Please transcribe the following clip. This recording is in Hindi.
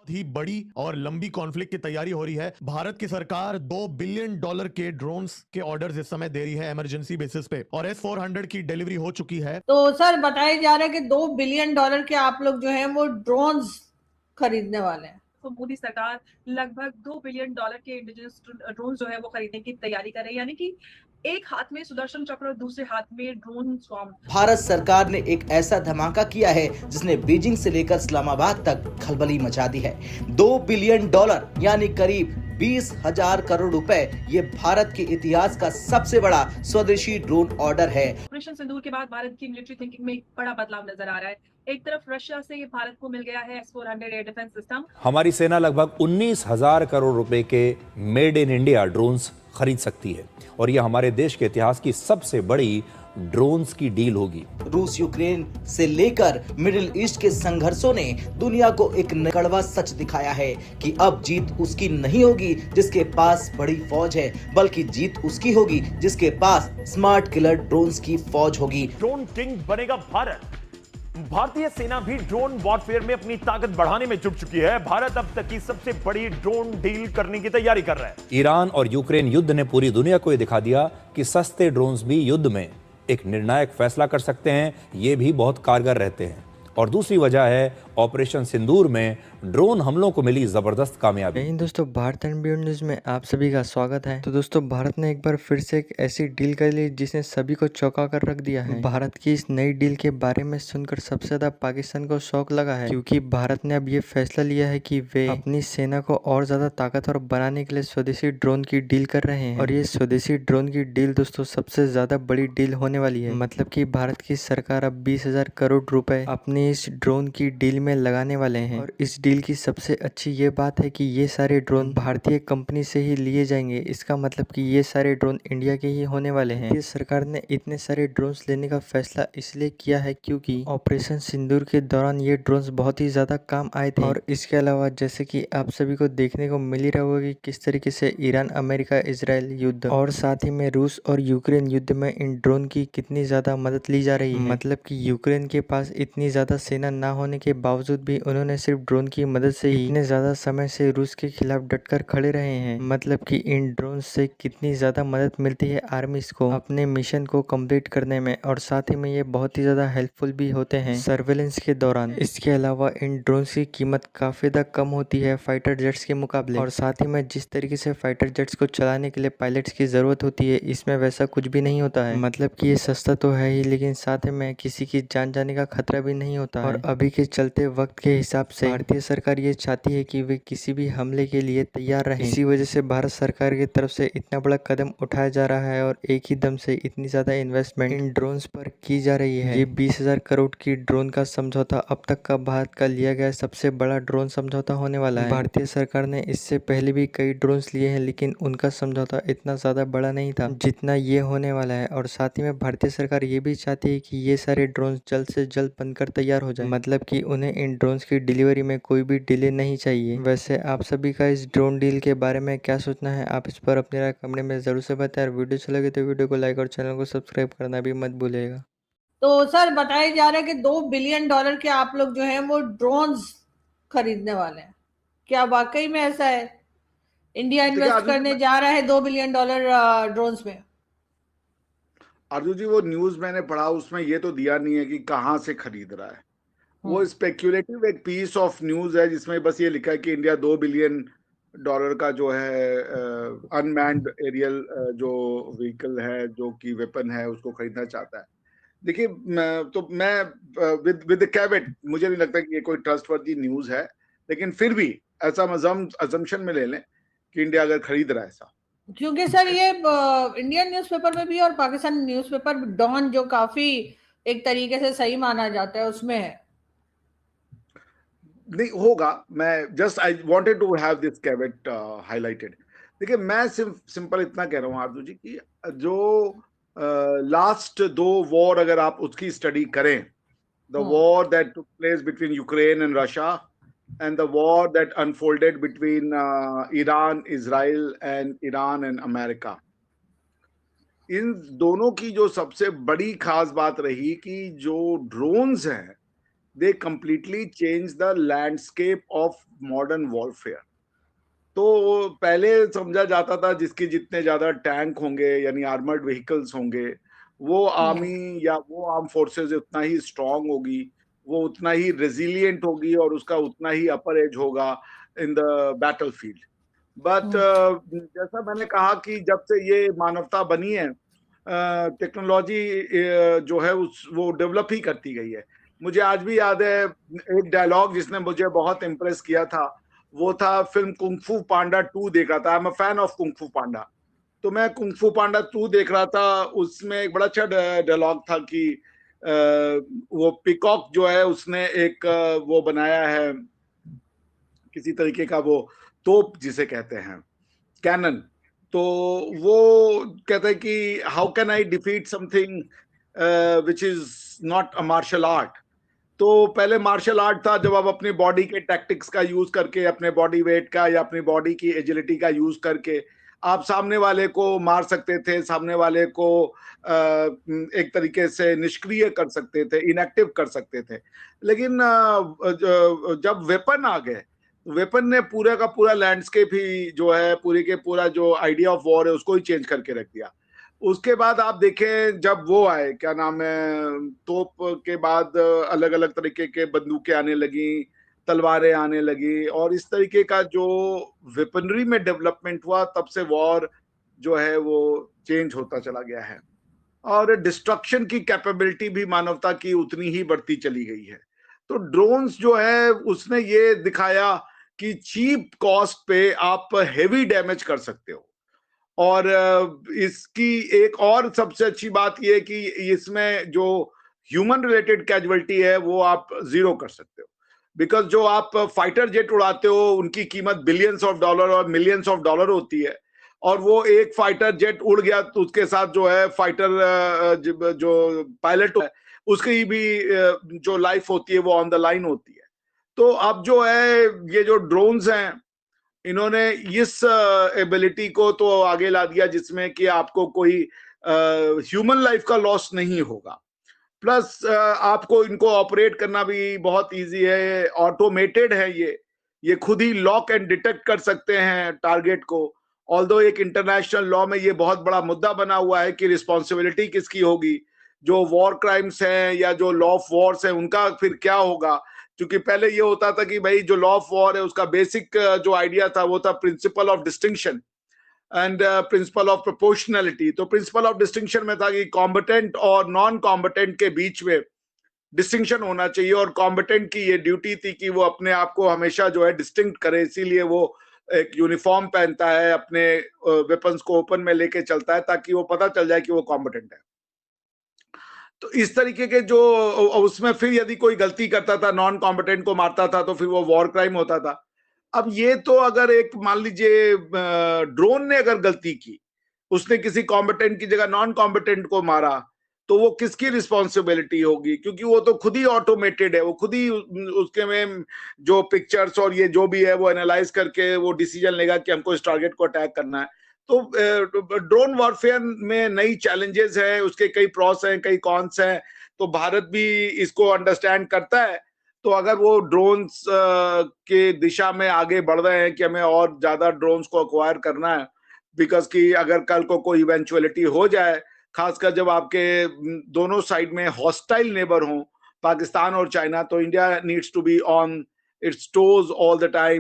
ही बड़ी और लंबी कॉन्फ्लिक्ट की तैयारी हो रही है। भारत की सरकार $2 बिलियन के ड्रोन्स के ऑर्डर्स इस समय दे रही है इमरजेंसी बेसिस पे, और S-400 की डिलीवरी हो चुकी है। तो सर बताया जा रहा है कि $2 बिलियन के आप लोग जो है वो ड्रोन्स खरीदने वाले हैं। तो मोदी सरकार लगभग $2 बिलियन के इंडिजिनस ड्रोन जो है वो खरीदने की तैयारी कर रही है, यानी कि एक हाथ में सुदर्शन चक्र और दूसरे हाथ में ड्रोन स्वॉर्म। भारत सरकार ने एक ऐसा धमाका किया है जिसने बीजिंग से लेकर इस्लामाबाद तक खलबली मचा दी है। $2 बिलियन यानी करीब 20,000 करोड़ रुपए, ये भारत के इतिहास का सबसे बड़ा स्वदेशी ड्रोन ऑर्डर है। ऑपरेशन सिंदूर के बाद भारत की मिलिट्री थिंकिंग में एक बड़ा बदलाव नजर आ रहा है। एक तरफ रशिया से भारत को मिल गया है S-400 एयर डिफेंस सिस्टम। हमारी सेना लगभग 19,000 करोड़ रुपए के मेड इन इंडिया ड्रोन्स खरीद सकती है और यह हमारे देश के इतिहास की सबसे बड़ी ड्रोन्स की डील होगी। रूस यूक्रेन से लेकर मिडिल ईस्ट के संघर्षों ने दुनिया को एक कड़वा सच दिखाया है कि अब जीत उसकी नहीं होगी जिसके पास बड़ी फौज है, बल्कि जीत उसकी होगी जिसके पास स्मार्ट किलर ड्रोन्स की फौज होगी। ड्रोन किंग बनेगा भारत। भारतीय सेना भी ड्रोन वॉरफेयर में अपनी ताकत बढ़ाने में जुट चुकी है। भारत अब तक की सबसे बड़ी ड्रोन डील करने की तैयारी कर रहा है। ईरान और यूक्रेन युद्ध ने पूरी दुनिया को यह दिखा दिया कि सस्ते ड्रोन्स भी युद्ध में एक निर्णायक फैसला कर सकते हैं, ये भी बहुत कारगर रहते हैं। और दूसरी वजह है ऑपरेशन सिंदूर में ड्रोन हमलों को मिली जबरदस्त कामयाबी। दोस्तों, भारत एंड बियॉन्ड न्यूज में आप सभी का स्वागत है। तो दोस्तों, भारत ने एक बार फिर से एक ऐसी डील कर ली जिसने सभी को चौंका कर रख दिया है। भारत की इस नई डील के बारे में सुनकर सबसे ज्यादा पाकिस्तान को शौक लगा है, क्योंकि भारत ने अब ये फैसला लिया है कि वे अपनी सेना को और ज्यादा ताकतवर बनाने के लिए स्वदेशी ड्रोन की डील कर रहे हैं। और ये स्वदेशी ड्रोन की डील दोस्तों सबसे ज्यादा बड़ी डील होने वाली है। मतलब की भारत की सरकार अब 20,000 करोड़ रुपए अपनी इस ड्रोन की डील में लगाने वाले हैं। और इस डील की सबसे अच्छी ये बात है कि ये सारे ड्रोन भारतीय कंपनी से ही लिए जाएंगे। इसका मतलब कि ये सारे ड्रोन इंडिया के ही होने वाले हैं। ये सरकार ने इतने सारे ड्रोन्स लेने का फैसला इसलिए किया है क्योंकि ऑपरेशन सिंदूर के दौरान ये ड्रोन्स बहुत ही ज्यादा काम आए थे। और इसके अलावा जैसे कि आप सभी को देखने को मिल ही रहा होगा कि किस तरीके से ईरान अमेरिका इजराइल युद्ध और साथ ही में रूस और यूक्रेन युद्ध में इन ड्रोन की कितनी ज्यादा मदद ली जा रही है। मतलब कि यूक्रेन के पास इतनी ज्यादा सेना ना होने के बावजूद भी उन्होंने सिर्फ ड्रोन की मदद से ही इतने ज्यादा समय से रूस के खिलाफ डटकर खड़े रहे हैं। मतलब कि इन ड्रोन से कितनी ज्यादा मदद मिलती है आर्मीज को अपने मिशन को कंप्लीट करने में। और साथ ही में ये बहुत ही ज्यादा हेल्पफुल भी होते हैं सर्वेलेंस के दौरान। इसके अलावा इन ड्रोन की कीमत काफी ज्यादा कम होती है फाइटर जेट्स के मुकाबले। और साथ ही में जिस तरीके से फाइटर जेट्स को चलाने के लिए पायलट्स की जरूरत होती है, इसमें वैसा कुछ भी नहीं होता है। मतलब कि ये सस्ता तो है ही, लेकिन साथ में किसी की जान जाने का खतरा भी नहीं होता है। और अभी के चलते वक्त के हिसाब से भारतीय सरकार ये चाहती है कि वे किसी भी हमले के लिए तैयार रहें। इसी वजह से भारत सरकार की तरफ से इतना बड़ा कदम उठाया जा रहा है और एक ही दम से इतनी ज्यादा इन्वेस्टमेंट इन ड्रोन्स पर की जा रही है। ये 20,000 करोड़ की ड्रोन का समझौता अब तक का भारत का लिया गया सबसे बड़ा ड्रोन समझौता होने वाला है। भारतीय सरकार ने इससे पहले भी कई ड्रोन्स लिए हैं, लेकिन उनका समझौता इतना ज्यादा बड़ा नहीं था जितना ये होने वाला है। और साथ ही में भारतीय सरकार ये भी चाहती है कि ये सारे ड्रोन जल्द से जल्द बनकर तैयार हो जाए। मतलब कि उन्हें इन ड्रोन्स की डिलीवरी में कोई भी डिले नहीं चाहिए। वैसे आप सभी का इस ड्रोन डील के बारे में क्या सोचना है, आप इस पर अपनी राय कमेंट में जरूर से बताएं। वीडियो अच्छा लगे तो वीडियो को लाइक और चैनल को सब्सक्राइब करना भी मत भूलिएगा। तो सर बताया जा रहा है कि $2 बिलियन के आप लोग जो है वो ड्रोन्स खरीदने वाले हैं। क्या वाकई में ऐसा है? इंडिया इन्वेस्ट करने जा रहा है $2 बिलियन ड्रोन्स में। अर्जुन जी, वो न्यूज मैंने पढ़ा, उसमें ये तो दिया नहीं है कि कहाँ से खरीद रहा है। वो स्पेक्यूलेटिव एक पीस ऑफ न्यूज है जिसमें बस ये लिखा है कि इंडिया $2 बिलियन का जो है अनमैन्ड एरियल जो व्हीकल है, जो कि वेपन है, उसको खरीदना चाहता है। देखिए, मैं विद द कैवेट, मुझे नहीं लगता कि ये कोई ट्रस्टवर्दी न्यूज है, लेकिन फिर भी ऐसा अजम्पशन में ले लें कि इंडिया अगर खरीद रहा है ऐसा। क्योंकि सर ये इंडियन न्यूज़पेपर में भी और पाकिस्तान न्यूज़पेपर डॉन जो काफी एक तरीके से सही माना जाता है उसमें है। नहीं होगा, मैं just I wanted to have this caveat highlighted. देखिए, मैं सिंपल इतना कह रहा हूँ आरजू जी कि जो लास्ट दो वॉर अगर आप उसकी स्टडी करें, the war that took place between Ukraine and Russia and the war that unfolded between Iran, Israel and Iran and America, इन दोनों की जो सबसे बड़ी खास बात रही कि जो ड्रोन्स हैं they completely changed the landscape of modern warfare. तो पहले समझा जाता था जिसके जितने ज्यादा टैंक होंगे यानी आर्मर्ड व्हीकल्स होंगे वो आर्मी या वो आर्म फोर्सेस उतना ही स्ट्रांग होगी, वो उतना ही रेजिलिएंट होगी और उसका उतना ही अपर एज होगा इन द बैटलफील्ड। बट जैसा मैंने कहा कि जब से ये मानवता बनी है टेक्नोलॉजी जो है वो डेवलप ही करती गई है। मुझे आज भी याद है एक डायलॉग जिसने मुझे बहुत इम्प्रेस किया था, वो था फिल्म कुंग फू पांडा 2 देखा था। I am a fan of kung फू पांडा। तो मैं कुंग फू पांडा 2 देख रहा था, उसमें एक बड़ा अच्छा डायलॉग था कि वो पिकॉक जो है उसने एक वो बनाया है किसी तरीके का वो तोप जिसे कहते हैं कैनन। तो वो कहते हैं कि how can I defeat something which is not a martial art. तो पहले मार्शल आर्ट था जब आप अपनी बॉडी के टैक्टिक्स का यूज करके, अपने बॉडी वेट का या अपनी बॉडी की एजिलिटी का यूज करके आप सामने वाले को मार सकते थे, सामने वाले को एक तरीके से निष्क्रिय कर सकते थे, इनएक्टिव कर सकते थे। लेकिन जब वेपन आ गए, वेपन ने पूरा का पूरा लैंडस्केप ही जो है पूरी के पूरा जो आइडिया ऑफ वॉर है उसको ही चेंज करके रख दिया। उसके बाद आप देखें जब वो आए, क्या नाम है, तोप के बाद अलग अलग तरीके के बंदूकें आने लगी, तलवारें आने लगी और इस तरीके का जो वेपनरी में डेवलपमेंट हुआ तब से वॉर जो है वो चेंज होता चला गया है और डिस्ट्रक्शन की कैपेबिलिटी भी मानवता की उतनी ही बढ़ती चली गई है। तो ड्रोन्स जो है उसने ये दिखाया कि चीप कॉस्ट पे आप हेवी डैमेज कर सकते हो और इसकी एक और सबसे अच्छी बात यह कि इसमें जो ह्यूमन रिलेटेड कैजुअलिटी है वो आप जीरो कर सकते हो। बिकॉज जो आप फाइटर जेट उड़ाते हो उनकी कीमत बिलियंस ऑफ डॉलर और मिलियंस ऑफ डॉलर होती है और वो एक फाइटर जेट उड़ गया तो उसके साथ जो है फाइटर जो पायलट है उसकी भी जो लाइफ होती है वो ऑन द लाइन होती है। तो अब जो है ये जो ड्रोन्स हैं इन्होंने इस एबिलिटी को तो आगे ला दिया जिसमें कि आपको कोई ह्यूमन लाइफ का लॉस नहीं होगा, प्लस आपको इनको ऑपरेट करना भी बहुत इजी है, ऑटोमेटेड है, ये खुद ही लॉक एंड डिटेक्ट कर सकते हैं टारगेट को। ऑल्दो एक इंटरनेशनल लॉ में ये बहुत बड़ा मुद्दा बना हुआ है कि रिस्पॉन्सिबिलिटी किसकी होगी, जो वॉर क्राइम्स हैं या जो लॉ ऑफ वॉर्स हैं उनका फिर क्या होगा। क्योंकि पहले ये होता था कि भाई जो लॉ ऑफ वॉर है उसका बेसिक जो आइडिया था वो था principle of distinction and principle of proportionality. तो प्रिंसिपल ऑफ डिस्टिंक्शन में था कि कॉम्बटेंट और नॉन कॉम्बटेंट के बीच में डिस्टिंक्शन होना चाहिए और कॉम्बटेंट की ये ड्यूटी थी कि वो अपने आप को हमेशा जो है डिस्टिंक्ट करे, इसीलिए वो एक यूनिफॉर्म पहनता है, अपने वेपन्स को ओपन में लेके चलता है ताकि वो पता चल जाए कि वो कॉम्बटेंट है। तो इस तरीके के जो उसमें फिर यदि कोई गलती करता था, नॉन कॉम्बटेंट को मारता था तो फिर वो वॉर क्राइम होता था। अब ये तो अगर एक मान लीजिए ड्रोन ने अगर गलती की, उसने किसी कॉम्बटेंट की जगह नॉन कॉम्बटेंट को मारा तो वो किसकी रिस्पॉन्सिबिलिटी होगी, क्योंकि वो तो खुद ही ऑटोमेटेड है, वो खुद ही उसके में जो पिक्चर्स और ये जो भी है वो एनालाइज करके वो डिसीजन लेगा कि हमको इस टारगेट को अटैक करना है। तो ड्रोन वॉरफेयर में नई चैलेंजेस है, उसके कई प्रॉस हैं, कई कॉन्स हैं, तो भारत भी इसको अंडरस्टैंड करता है। तो अगर वो ड्रोन्स के दिशा में आगे बढ़ रहे हैं कि हमें और ज्यादा ड्रोन्स को अक्वायर करना है, बिकॉज कि अगर कल को कोई इवेंचुअलिटी हो जाए, खासकर जब आपके दोनों साइड में हॉस्टाइल नेबर हों, पाकिस्तान और चाइना, तो India needs to be on its toes all the time